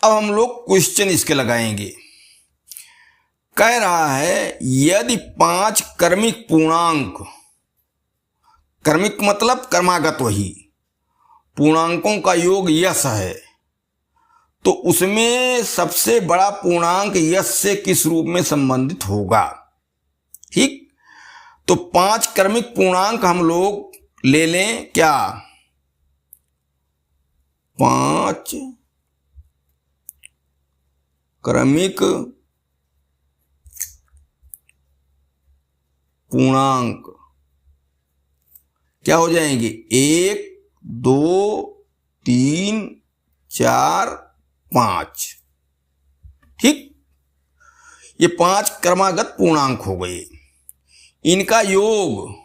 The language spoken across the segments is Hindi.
अब हम लोग क्वेश्चन इसके लगाएंगे। कह रहा है यदि 5 क्रमिक पूर्णांक, क्रमिक मतलब क्रमागत, वही पूर्णांकों का योग यश है, तो उसमें सबसे बड़ा पूर्णांक यश से किस रूप में संबंधित होगा। ठीक, तो 5 क्रमिक पूर्णांक हम लोग ले लें क्या, 5 क्रमिक पूर्णांक क्या हो जाएंगे, 1 2 3 4 5। ठीक, ये 5 क्रमागत पूर्णांक हो गए। इनका योग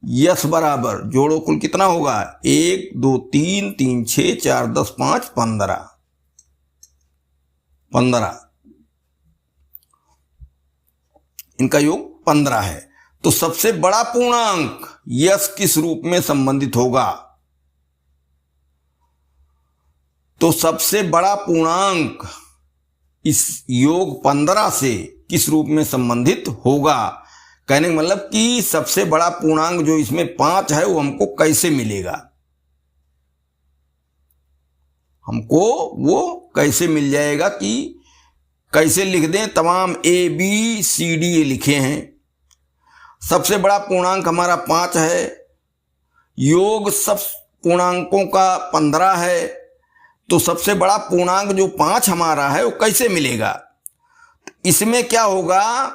यश बराबर, जोड़ो कुल कितना होगा, 1 2 3 3 6 4 10 5 15। इनका योग 15 है। तो सबसे बड़ा पूर्णांक यश किस रूप में संबंधित होगा, तो सबसे बड़ा पूर्णांक इस योग 15 से किस रूप में संबंधित होगा। कहने का मतलब कि सबसे बड़ा पूर्णांक जो इसमें 5 है वो हमको कैसे मिलेगा, हमको वो कैसे मिल जाएगा, कि कैसे लिख दें। तमाम ABCD ये लिखे हैं। सबसे बड़ा पूर्णांक हमारा 5 है, योग सब पूर्णांकों का 15 है, तो सबसे बड़ा पूर्णांक जो 5 हमारा है वो कैसे मिलेगा। इसमें क्या होगा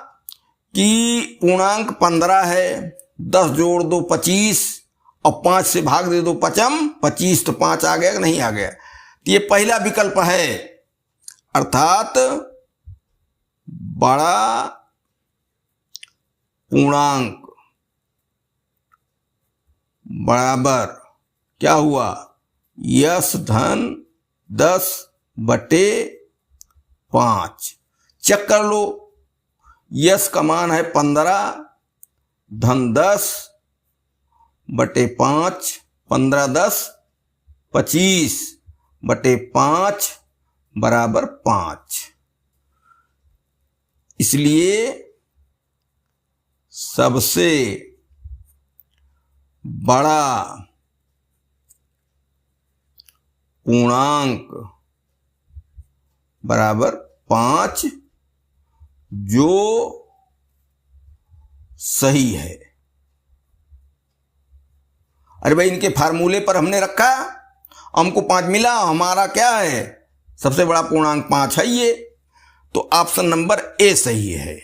कि पूर्णांक 15 है, 10 जोड़ दो 25 और 5 से भाग दे दो 25, तो 5 आ गया कि नहीं आ गया। तो ये पहला विकल्प है, अर्थात बड़ा पूर्णांक बराबर क्या हुआ, यश धन 10/5। चेक कर लो, यश का मान है 15, धन 10/5, 15 10 25/5 बराबर 5। इसलिए सबसे बड़ा पूर्णांक बराबर 5, जो सही है। अरे भाई, इनके फार्मूले पर हमने रखा, हमको 5 मिला, हमारा क्या है, सबसे बड़ा पूर्णांक 5 है ये, तो ऑप्शन नंबर ए सही है।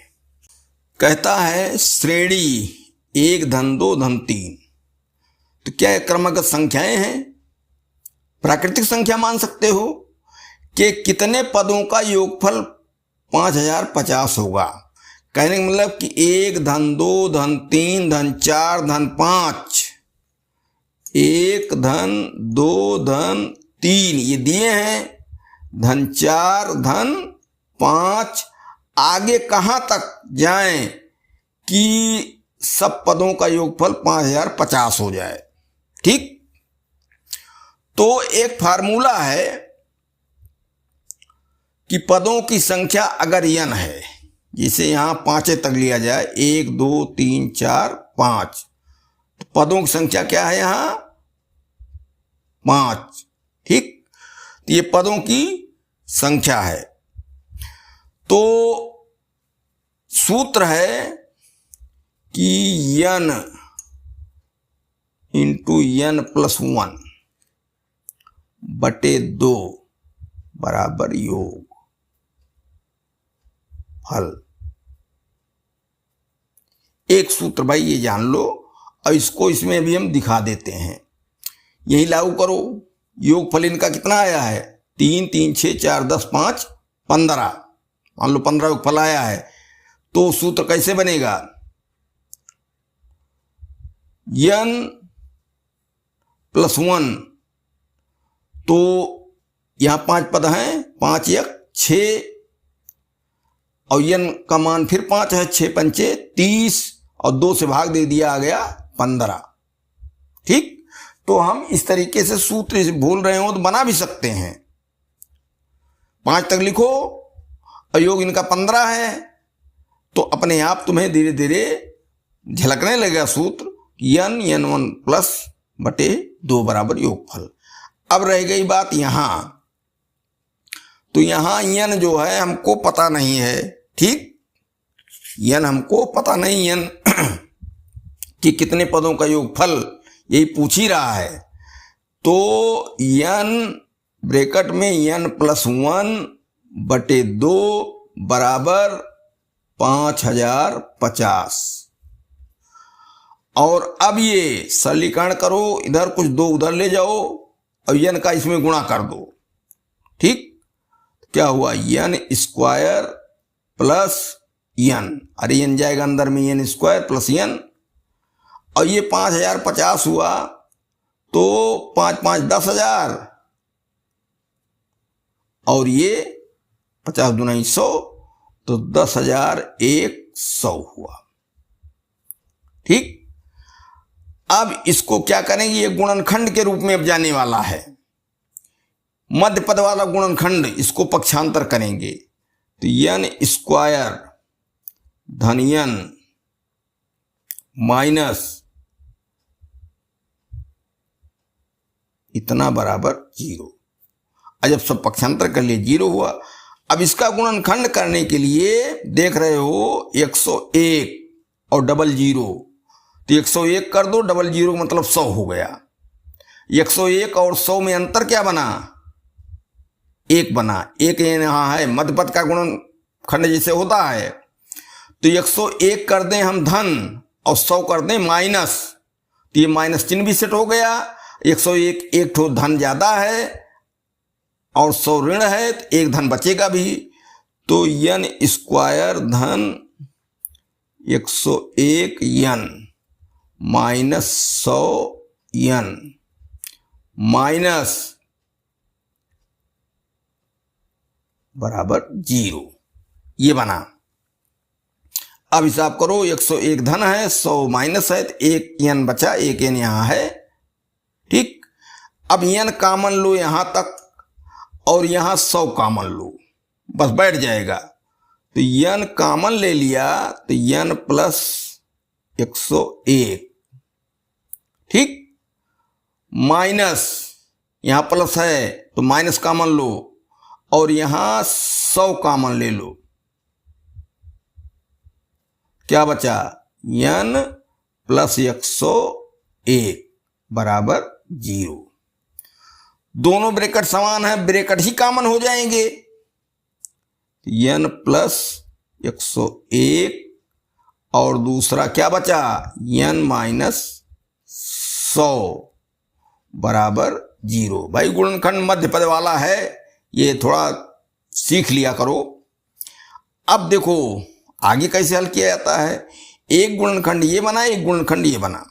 कहता है श्रेणी 1 धन 2 धन 3, तो क्या क्रमगत संख्याएं हैं, प्राकृतिक संख्या मान सकते हो, कि कितने पदों का योगफल 5050 होगा। कहने का मतलब कि 1 धन 2 धन 3 धन 4 धन 5, 1 धन 2 धन 3 ये दिए हैं, धन 4 धन 5, आगे कहाँ तक जाएं कि सब पदों का योगफल 5050 हो जाए। ठीक, तो एक फार्मूला है कि पदों की संख्या अगर n है, जिसे यहां 5 तक लिया जाए, 1 2 3 4 5, तो पदों की संख्या क्या है यहां 5। ठीक, तो ये पदों की संख्या है। तो सूत्र है कि n इंटू n+1 बटे 2 बराबर योग फल। एक सूत्र भाई ये जान लो, और इसको इसमें भी हम दिखा देते हैं। यही लागू करो, योग फल इनका कितना आया है, 3 3 6 4 10 5 15, मान लो 15 योग फल आया है। तो सूत्र कैसे बनेगा, n+1, तो यहां 5 पद हैं, 5 1 6, और n का मान फिर 5 है, 6 पंचे 30, और 2 से भाग दे दिया, आ गया 15। ठीक, तो हम इस तरीके से सूत्र भूल रहे हो तो बना भी सकते हैं। 5 तक लिखो, अयोग इनका 15 है, तो अपने आप तुम्हें धीरे धीरे झलकने लगेगा सूत्र, n(n1 प्लस बटे 2 बराबर योगफल। अब रह गई बात यहां, तो यहां n जो है हमको पता नहीं है, ठीक, n हमको पता नहीं, n कि कितने पदों का योगफल, यही पूछ ही रहा है। तो n ब्रैकेट में n प्लस 1 बटे 2 बराबर 5050। और अब ये सरलीकरण करो, इधर कुछ 2 उधर ले जाओ और n का इसमें गुणा कर दो, ठीक, क्या हुआ, n स्क्वायर प्लस n, अरे n जाएगा अंदर में, n स्क्वायर प्लस n, और ये 5050 हुआ, तो 5 5 10,000, और ये 50 दूना 100, तो 10,100 हुआ, ठीक। अब इसको क्या करेंगे, ये गुणनखंड के रूप में अब जाने वाला है, मध्य पद वाला गुणनखंड, इसको पक्षांतर करेंगे, तो n स्क्वायर धन n माइनस इतना बराबर 0। जब सब पक्षांतर कर लिए 0 हुआ। अब इसका गुणनखंड करने के लिए देख रहे हो 101 और डबल 0, तो 101 कर दो, डबल 0 मतलब 100 हो गया। 101 और 100 में अंतर क्या बना, 1 बना, 1 यहाँ है, मध्य पद का गुणनखंड जैसे होता है, तो 101 कर दें हम धन और 100 कर दें माइनस, तो ये माइनस चिन्ह भी सेट हो गया। 101 एक ठो धन ज्यादा है और 100 ऋण है, तो एक धन बचेगा भी, तो n स्क्वायर धन 101 n माइनस 100 n माइनस बराबर 0, ये बना। अब हिसाब करो, 101 धन है, 100 माइनस है, तो 1 n बचा, 1 n यहां है, ठीक। अब n कॉमन लो यहां तक और यहां 100 कॉमन लो, बस बैठ जाएगा, तो n कॉमन ले लिया, तो n प्लस 101, ठीक, माइनस यहां प्लस है तो माइनस कॉमन लो और यहां 100 कॉमन ले लो, क्या बचा, n प्लस 101 बराबर 0। दोनों ब्रैकेट समान है, ब्रैकेट ही कॉमन हो जाएंगे, n प्लस 101 और दूसरा क्या बचा, n माइनस 100 बराबर 0। भाई गुणनखंड मध्य पद वाला है, ये थोड़ा सीख लिया करो। अब देखो आगे कैसे हल किया जाता है, एक गुणनखंड ये बना, एक गुणनखंड ये बना,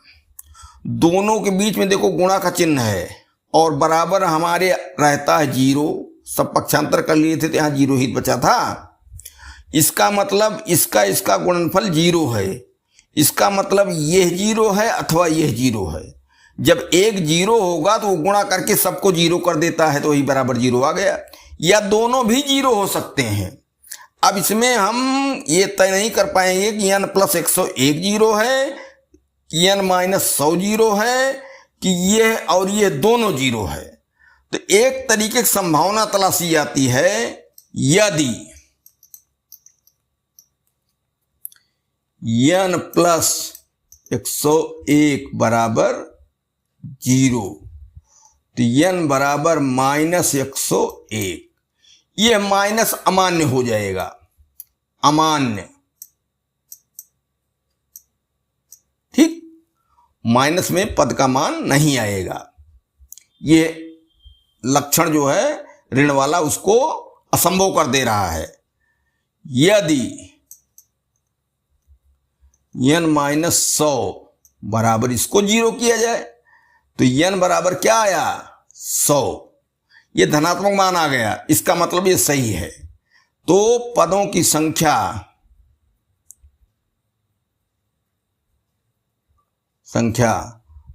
दोनों के बीच में देखो गुणा का चिन्ह है और बराबर हमारे रहता है 0, सब पक्षांतर कर लिए थे तो यहां 0 ही बचा था। इसका मतलब इसका गुणनफल 0 है, इसका मतलब यह 0 है अथवा यह 0 है। जब एक 0 होगा तो वो गुणा करके सबको 0 कर देता है, तो वही बराबर 0 आ गया, या दोनों भी 0 हो सकते हैं। अब इसमें हम ये तय नहीं कर पाएंगे कि n प्लस 101 0 है, n माइनस 100 0 है, कि ये और ये दोनों 0 है। तो एक तरीके की संभावना तलाशी जाती है, यदि n प्लस 101 बराबर 0, तो n बराबर माइनस 101, ये माइनस अमान्य हो जाएगा, अमान्य, ठीक, माइनस में पद का मान नहीं आएगा। ये लक्षण जो है ऋण वाला उसको असंभव कर दे रहा है। यदि n माइनस 100 बराबर इसको 0 किया जाए, तो n बराबर क्या आया, 100, ये धनात्मक मान आ गया, इसका मतलब ये सही है। तो पदों की संख्या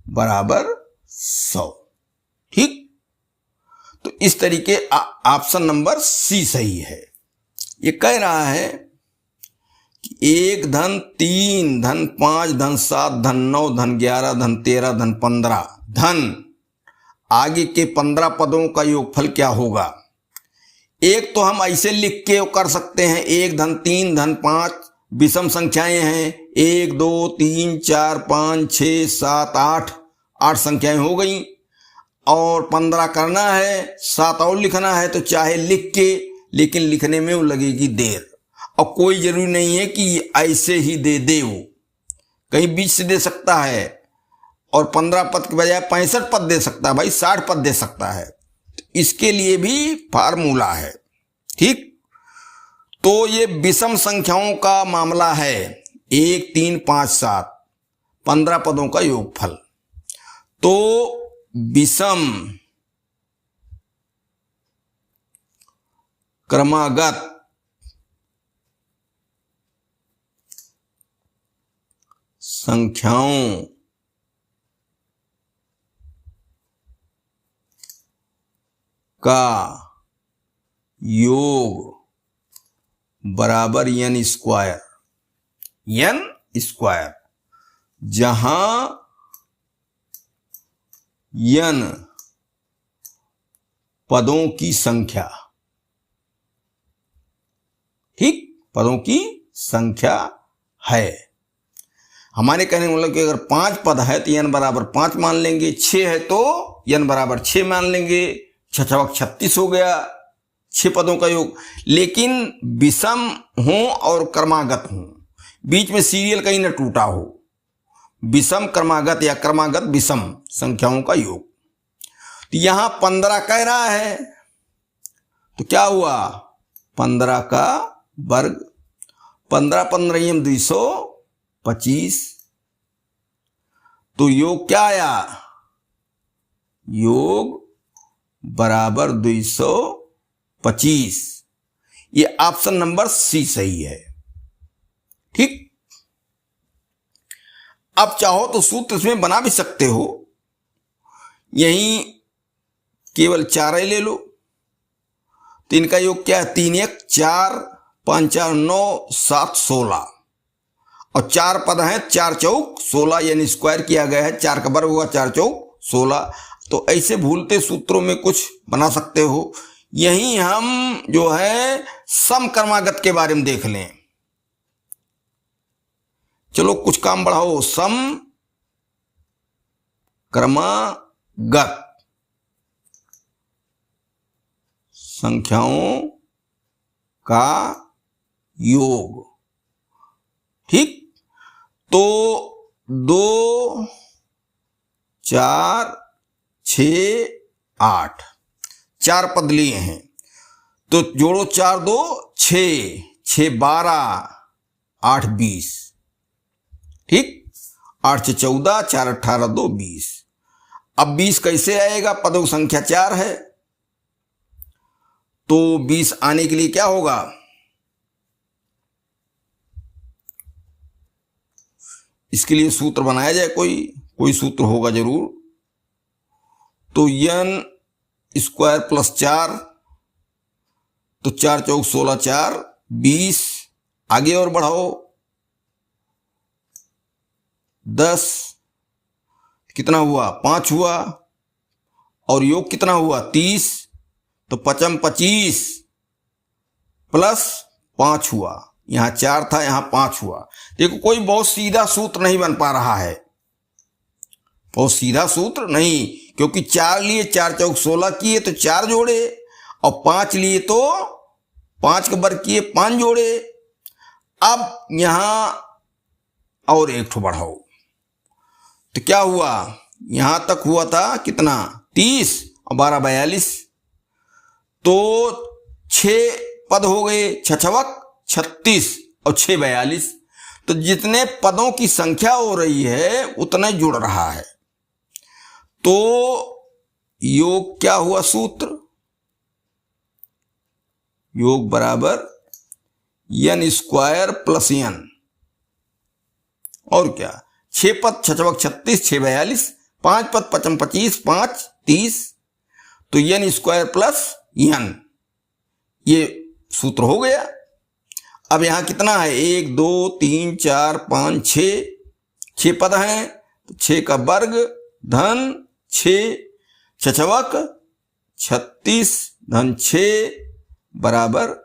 बराबर 100। ठीक, तो इस तरीके ऑप्शन नंबर सी सही है। ये कह रहा है कि 1 धन 3 धन 5 धन 7 धन 9 धन 11 धन 13 धन 15 धन आगे के 15 पदों का योगफल क्या होगा। एक तो हम ऐसे लिख के कर सकते हैं, 1 धन 3 धन 5 विषम संख्याएं हैं, 1 2 3 4 5 6 7 8 संख्याएं हो गई, और 15 करना है, 7 और लिखना है, तो चाहे लिख के, लेकिन लिखने में वो लगेगी देर, और कोई जरूरी नहीं है कि ऐसे ही दे वो, कहीं बीच से दे सकता है, और 15 पद के बजाय 65 पद दे सकता है भाई, 60 पद दे सकता है। इसके लिए भी फार्मूला है। ठीक, तो ये विषम संख्याओं का मामला है, 1 3 5 7 15 पदों का योगफल। तो विषम क्रमागत संख्याओं का योग बराबर n स्क्वायर, जहां n पदों की संख्या, ठीक, पदों की संख्या है। हमारे कहने का मतलब कि अगर 5 पद है तो n बराबर 5 मान लेंगे, 6 है तो n बराबर 6 मान लेंगे, 6 छक 36 हो गया 6 पदों का योग। लेकिन विषम हो और क्रमागत हो, बीच में सीरियल कहीं न टूटा हो, विषम क्रमागत या क्रमागत विषम संख्याओं का योग। तो यहां 15 कह रहा है, तो क्या हुआ, 15 का वर्ग, 15 15 225, तो योग क्या आया, योग बराबर 225। ये ऑप्शन नंबर सी सही है। ठीक, अब चाहो तो सूत्र इसमें बना भी सकते हो, यहीं केवल 4 ले लो, तो इनका योग क्या है, 3 1 4 5 4 9 7 16, और 4 पद हैं, 4 चौक 16, यानी स्क्वायर किया गया है, 4 का वर्ग हुआ 4 चौक 16। तो ऐसे भूलते सूत्रों में कुछ बना सकते हो। यहीं हम जो है सम क्रमागत के बारे में देख लें। चलो कुछ काम बढ़ाओ, सम क्रमागत संख्याओं का योग। ठीक, तो 2 4 6 8 4 पद लिए हैं, तो जोड़ो 4 2 6 6 12 8 20। ठीक, 8 6 14 4 18 2 20। अब 20 कैसे आएगा, पदों की संख्या 4 है, तो 20 आने के लिए क्या होगा, इसके लिए सूत्र बनाया जाए, कोई सूत्र होगा जरूर। तो n स्क्वायर प्लस 4, तो 4 चौक 16 4 20, आगे और बढ़ाओ 10, कितना हुआ 5 हुआ, और योग कितना हुआ 30, तो 5 25 प्लस 5 हुआ, यहां 4 था यहां 5 हुआ। देखो कोई बहुत सीधा सूत्र नहीं बन पा रहा है, बहुत सीधा सूत्र नहीं, क्योंकि 4 लिए 4 चौक 16 किए तो 4 जोड़े, और 5 लिए तो 5 का वर्ग किए 5 जोड़े। अब यहां और एक ठो बढ़ाओ, तो क्या हुआ, यहां तक हुआ था कितना 30 और 12 42, तो 6 पद हो गए, 6 छक 36 और 6 42। तो जितने पदों की संख्या हो रही है उतने जुड़ रहा है। तो योग क्या हुआ, सूत्र योग बराबर n स्क्वायर प्लस n, और क्या 6 पद 6 छक 36 6 42, 5 पद 55 25 5 30, तो n स्क्वायर प्लस n, ये सूत्र हो गया। अब यहां कितना है, 1 2 3 4 5 6 पद हैं, तो 6 का वर्ग धन 6 छछवक 36 धन 6 बराबर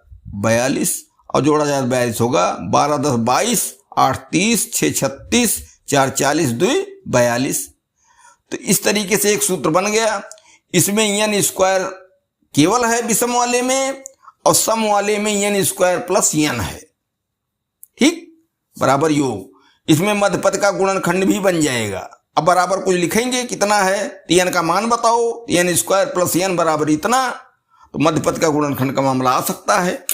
42, और जोड़ा जाए 42 होगा। 12 10 22, 8 30, 6 36, 4 40, 2 42। तो इस तरीके से एक सूत्र बन गया। इसमें n स्क्वायर केवल है विषम वाले में, और सम वाले में n स्क्वायर प्लस n है, ठीक, बराबर योग। इसमें मध्यपद का गुणनखंड भी बन जाएगा। अब बराबर कुछ लिखेंगे, कितना है, तो n का मान बताओ, n स्क्वायर प्लस n बराबर इतना, तो मध्यपद का गुणनखंड का मामला आ सकता है।